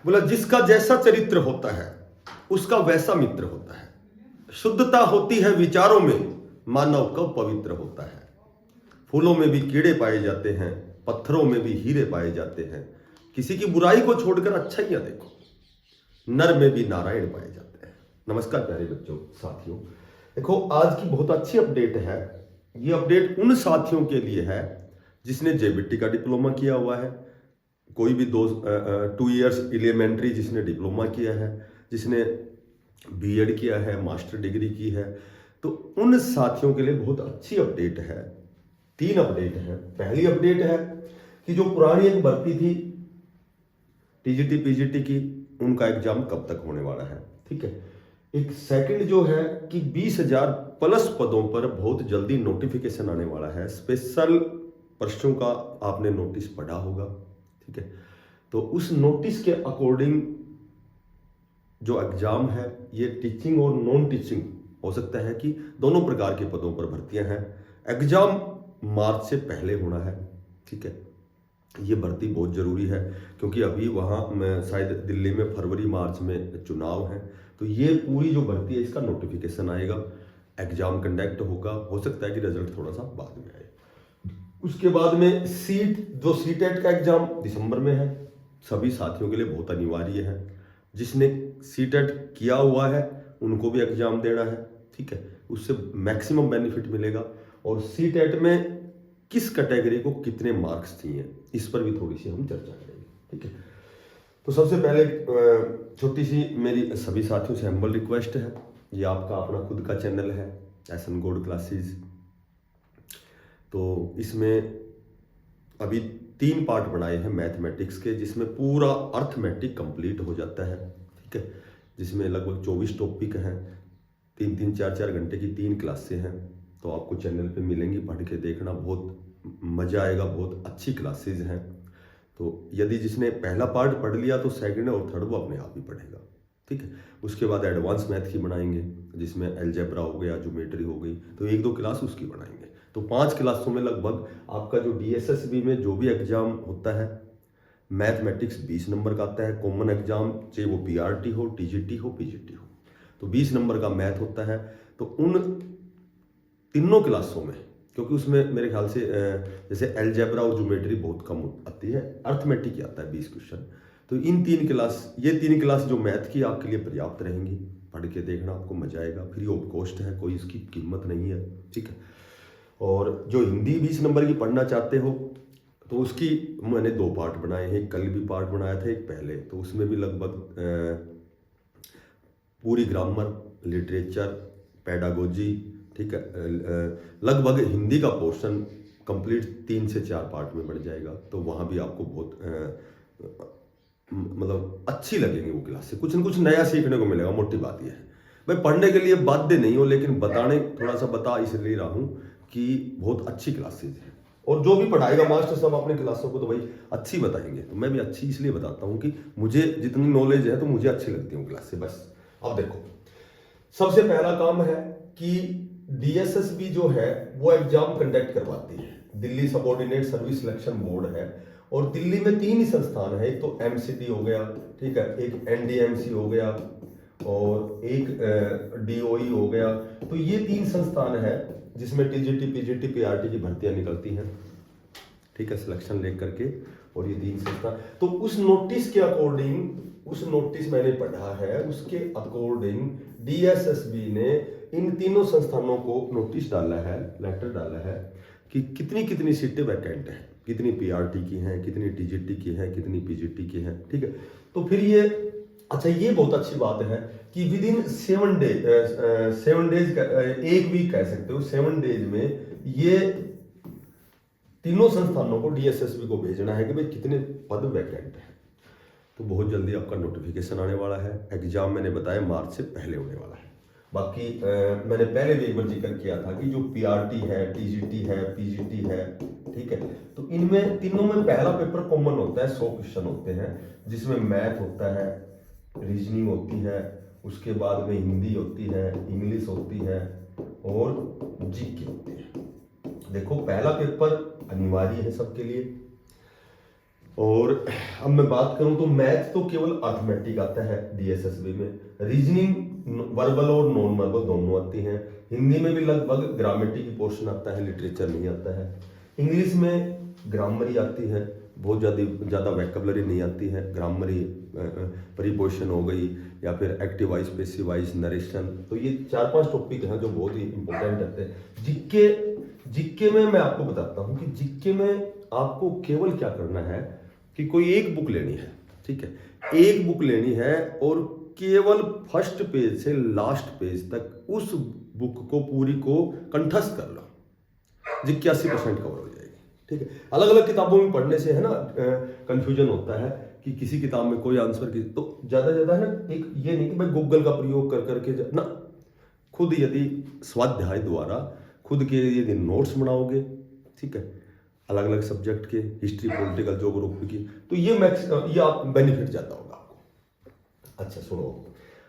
बोला जिसका जैसा चरित्र होता है उसका वैसा मित्र होता है। शुद्धता होती है विचारों में, मानव कब पवित्र होता है। फूलों में भी कीड़े पाए जाते हैं, पत्थरों में भी हीरे पाए जाते हैं। किसी की बुराई को छोड़कर अच्छाइयां देखो, नर में भी नारायण पाए जाते हैं। नमस्कार प्यारे बच्चों, साथियों, देखो आज की बहुत अच्छी अपडेट है। ये अपडेट उन साथियों के लिए है जिसने जेबीटी का डिप्लोमा किया हुआ है, कोई भी 2 इयर्स एलिमेंट्री जिसने डिप्लोमा किया है, जिसने बीएड किया है, मास्टर डिग्री की है, तो उन साथियों के लिए बहुत अच्छी अपडेट है। 3 अपडेट है। पहली अपडेट है कि जो पुरानी एक भर्ती थी टीजीटी पीजीटी की, उनका एग्जाम कब तक होने वाला है। ठीक है। एक सेकंड जो है कि 20,000 प्लस पदों पर बहुत जल्दी नोटिफिकेशन आने वाला है। स्पेशल प्रश्नों का आपने नोटिस पढ़ा होगा। ठीक है। तो उस नोटिस के अकॉर्डिंग जो एग्जाम है ये टीचिंग और नॉन टीचिंग हो सकता है कि दोनों प्रकार के पदों पर भर्तियां हैं। एग्जाम मार्च से पहले होना है। ठीक है। ये भर्ती बहुत ज़रूरी है क्योंकि अभी वहाँ में शायद दिल्ली में फरवरी मार्च में चुनाव है, तो ये पूरी जो भर्ती है इसका नोटिफिकेशन आएगा, एग्जाम कंडक्ट होगा। हो सकता है कि रिजल्ट थोड़ा सा बाद में आए। उसके बाद में जो सीटेट का एग्जाम दिसंबर में है, सभी साथियों के लिए बहुत अनिवार्य है। जिसने सीटेट किया हुआ है उनको भी एग्जाम देना है। ठीक है। उससे मैक्सिमम बेनिफिट मिलेगा। और सीटेट में किस कैटेगरी को कितने मार्क्स चाहिए इस पर भी थोड़ी सी हम चर्चा करेंगे। ठीक है। तो सबसे पहले छोटी सी मेरी सभी साथियों से हम्बल रिक्वेस्ट है, ये आपका अपना खुद का चैनल है एसन गोल्ड क्लासेस। तो इसमें अभी 3 पार्ट बनाए हैं मैथमेटिक्स के, जिसमें पूरा अर्थमेटिक कंप्लीट हो जाता है। ठीक है। जिसमें लगभग 24 टॉपिक हैं, 3-3, 4-4 घंटे की 3 क्लासें हैं। तो आपको चैनल पे मिलेंगी, पढ़ के देखना, बहुत मज़ा आएगा। बहुत अच्छी क्लासेज हैं। तो यदि जिसने पहला पार्ट पढ़ लिया तो सेकंड और थर्ड वो अपने आप ही पढ़ेगा। ठीक है। उसके बाद एडवांस मैथ की बनाएंगे, जिसमें अलजेब्रा हो गया, ज्योमेट्री हो गई, तो 1-2 क्लास उसकी बनाएंगे। तो 5 क्लासों में लगभग आपका जो डीएसएसबी में जो भी एग्जाम होता है, मैथमेटिक्स 20 नंबर का आता है कॉमन एग्जाम, चाहे वो पीआरटी हो, टीजीटी हो, पीजीटी हो, तो 20 नंबर का मैथ होता है। तो उन तीनों क्लासों में, क्योंकि उसमें मेरे ख्याल से जैसे अलजेब्रा और ज्योमेट्री बहुत कम आती है, अर्थमेटिक ही आता है 20 क्वेश्चन। तो ये 3 क्लास जो मैथ की आपके लिए पर्याप्त रहेंगी। पढ़ के देखना, आपको मजा आएगा। फ्री ऑफ कॉस्ट है, कोई इसकी कीमत नहीं है। ठीक है। और जो हिंदी 20 नंबर की पढ़ना चाहते हो तो उसकी मैंने 2 पार्ट बनाए हैं। कल भी पार्ट बनाया था, एक पहले। तो उसमें भी लगभग पूरी ग्रामर, लिटरेचर, पेडागोजी, ठीक है, लगभग हिंदी का पोर्शन कंप्लीट 3 से 4 पार्ट में बढ़ जाएगा। तो वहाँ भी आपको बहुत मतलब अच्छी लगेगी वो क्लासेस। कुछ न कुछ नया सीखने को मिलेगा। मोटी बात यह है, मैं पढ़ने के लिए बाध्य नहीं हूँ, लेकिन थोड़ा सा बता इसलिए रहा हूँ कि बहुत अच्छी क्लासेज है। और जो भी पढ़ाएगा मास्टर साहब अपने क्लासों को तो भाई अच्छी बताएंगे। तो मैं भी अच्छी इसलिए बताता हूँ कि मुझे जितनी नॉलेज है तो मुझे अच्छी लगती है क्लासेस। बस अब देखो, सबसे पहला काम है कि डीएसएसबी जो है वो एग्जाम कंडक्ट करवाती है, Delhi subordinate service selection board है। और दिल्ली में 3 ही संस्थान है, एक तो एमसीटी हो गया, ठीक है, एक एनडीएमसी हो गया और एक डीओई हो गया। तो ये 3 संस्थान है जिसमें टीजीटी पीजीटी पीआरटी की भर्तियां निकलती हैं। ठीक है, सिलेक्शन लेकर के। और ये 3 संस्थान, तो उस नोटिस के अकॉर्डिंग, उस नोटिस मैंने पढ़ा है, उसके अकॉर्डिंग डीएसएसबी ने इन तीनों संस्थानों को नोटिस डाला है, लेटर डाला है कि कितनी कितनी सीटें वैकेंट हैं, कितनी पीआरटी की हैं, कितनी टीजीटी की हैं, कितनी पीजीटी की हैं। ठीक है। तो फिर ये ये बहुत अच्छी बात है कि विद इन 7 डेज, एक वीक कह सकते हो, 7 डेज में ये तीनों संस्थानों को डीएसएसबी को भेजना है कि भाई कितने पद वैकेंट हैं। तो बहुत जल्दी आपका नोटिफिकेशन आने वाला है। एग्जाम मैंने बताया मार्च से पहले होने वाला है। बाकी मैंने पहले भी एक बार जिक्र किया था कि जो पीआरटी है, टीजीटी है, पीजीटी है, ठीक है, तो इनमें तीनों में पहला पेपर कॉमन होता है, 100 क्वेश्चन होते हैं, जिसमें मैथ होता है, रीजनिंग होती है, उसके बाद में हिंदी होती है, इंग्लिश होती है और जीके होती है। देखो, पहला पेपर अनिवार्य है सबके लिए। और अब मैं बात करूं तो मैथ तो केवल अर्थमेटिक आता है डीएसएसबी में, रीजनिंग वर्बल और नॉन वर्बल दोनों आती हैं, हिंदी में भी लगभग ग्रामेटिक की पोर्शन आता है, लिटरेचर नहीं आता है, इंग्लिश में ग्रामरी आती है, बहुत ज़्यादा वैकेबलरी नहीं आती है, ग्रामरी प्रीपोजिशन हो गई या फिर active voice passive voice narration, तो ये 4-5 टॉपिक हैं जो बहुत ही इंपॉर्टेंट रहते हैं। जीके में मैं आपको बताता हूँ कि जीके में आपको केवल क्या करना है कि कोई एक बुक लेनी है, ठीक है, एक बुक लेनी है और केवल फर्स्ट पेज से लास्ट पेज तक उस बुक को पूरी को कंठस्थ कर लो, 81% कवर हो जाएगी, ठीक है। अलग अलग किताबों में पढ़ने से है ना कंफ्यूजन होता है कि किसी किताब में कोई आंसर की, तो ज़्यादा है ना, एक ये नहीं कि भाई गूगल का प्रयोग कर करके ना, खुद यदि स्वाध्याय द्वारा खुद के यदि नोट्स बनाओगे, ठीक है, अलग अलग सब्जेक्ट के, हिस्ट्री पॉलिटिकल ज्योग्राफी की, तो ये आप बेनिफिट ज़्यादा होगा आपको। अच्छा सुनो,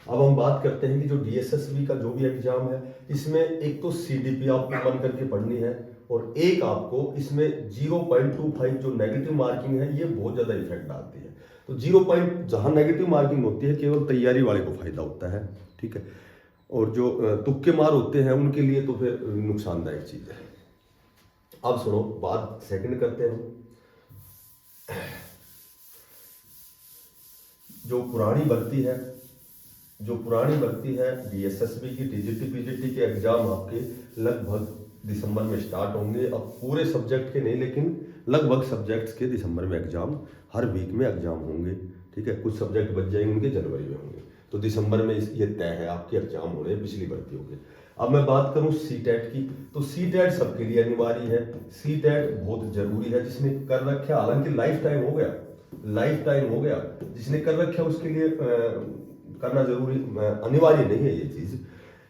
अब हम बात करते हैं कि जो डीएसएसबी का जो भी एग्जाम है, इसमें एक तो सीडीपी आपको बन करके पढ़नी है और एक आपको इसमें 0.25 जो नेगेटिव मार्किंग है ये बहुत ज़्यादा इफेक्ट डालती है। तो 0 जहाँ नेगेटिव मार्किंग होती है केवल तैयारी वाले को फायदा होता है, ठीक है, और जो तुक्के मार होते हैं उनके लिए तो फिर नुकसानदायक चीज़ है। अब सुनो, बात सेकंड करते हैं, जो पुरानी भर्ती है डीएसएसबी की, टीजीटी पीजीटी के एग्जाम आपके लगभग दिसंबर में स्टार्ट होंगे। अब पूरे सब्जेक्ट के नहीं, लेकिन लगभग सब्जेक्ट्स के दिसंबर में एग्जाम, हर वीक में एग्जाम होंगे, ठीक है, कुछ सब्जेक्ट बच जाएंगे उनके जनवरी में होंगे, तो दिसंबर में ये तय है आपके एग्जाम होने पिछली भर्तियों के। अब मैं बात करूं सीटेट की, तो सीटेट सबके लिए अनिवार्य है, सीटेट बहुत जरूरी है, जिसने कर रखा, हालांकि लाइफ टाइम हो गया, जिसने कर रखा उसके लिए करना जरूरी अनिवार्य नहीं है ये चीज,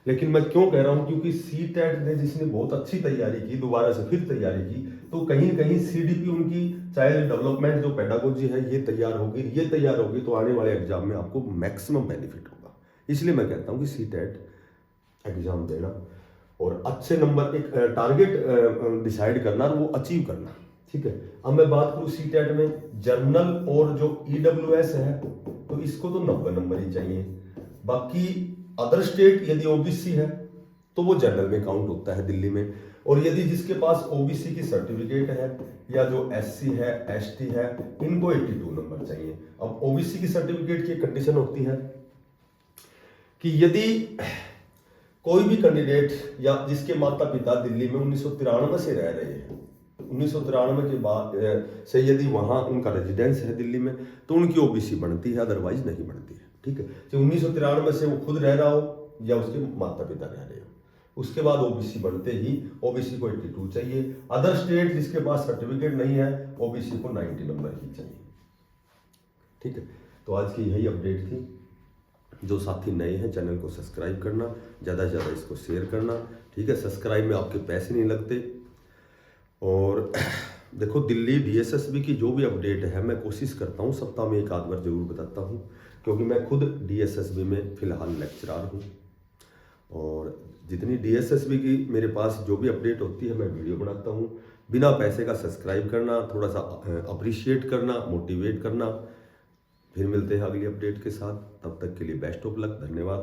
लेकिन मैं क्यों कह रहा हूं, क्योंकि सीटेट ने जिसने बहुत अच्छी तैयारी की, दोबारा से फिर तैयारी की, तो कहीं न कहीं सीडीपी उनकी चाइल्ड डेवलपमेंट जो पेडागोजी है ये तैयार होगी, तो आने वाले एग्जाम में आपको मैक्सिमम बेनिफिट होगा। इसलिए मैं कहता हूं कि सीटेट एग्जाम देना और अच्छे नंबर, एक टारगेट डिसाइड करना और वो अचीव करना, ठीक है। अब मैं बात करूं सीटेट में जर्नल और जो ईडब्ल्यूएस है, तो इसको तो 90 नंबर ही चाहिए, बाकी अदर स्टेट यदि ओबीसी है तो वो जनरल में काउंट होता है दिल्ली में, और यदि जिसके पास ओबीसी की सर्टिफिकेट है या जो एससी है एसटी है, इनको 82 नंबर चाहिए। अब ओबीसी की सर्टिफिकेट की कंडीशन होती है कि यदि कोई भी कैंडिडेट या जिसके माता पिता दिल्ली में 1993 से रह रहे हैं, 1993 के बाद से यदि वहाँ उनका रेजिडेंस है दिल्ली में, तो उनकी ओबीसी बनती है, अदरवाइज नहीं बनती है, ठीक है। तो 1993 से वो खुद रह रहा हो या उसके माता पिता रह रहे हो, उसके बाद ओबीसी बनते ही ओबीसी को 82 चाहिए। अदर स्टेट जिसके पास सर्टिफिकेट नहीं है, ओबीसी को 90 नंबर ही चाहिए, ठीक है। तो आज की यही अपडेट थी। जो साथी नए हैं चैनल को सब्सक्राइब करना, ज़्यादा से ज़्यादा इसको शेयर करना, ठीक है। सब्सक्राइब में आपके पैसे नहीं लगते। और देखो, दिल्ली डीएसएसबी की जो भी अपडेट है मैं कोशिश करता हूँ सप्ताह में एक आध बार जरूर बताता हूँ, क्योंकि मैं खुद डीएसएसबी में फ़िलहाल लेक्चरार हूँ, और जितनी डीएसएसबी की मेरे पास जो भी अपडेट होती है मैं वीडियो बनाता हूँ। बिना पैसे का सब्सक्राइब करना, थोड़ा सा अप्रिशिएट करना, मोटिवेट करना। फिर मिलते हैं अगली अपडेट के साथ, तब तक के लिए बेस्ट ऑफ लक, धन्यवाद।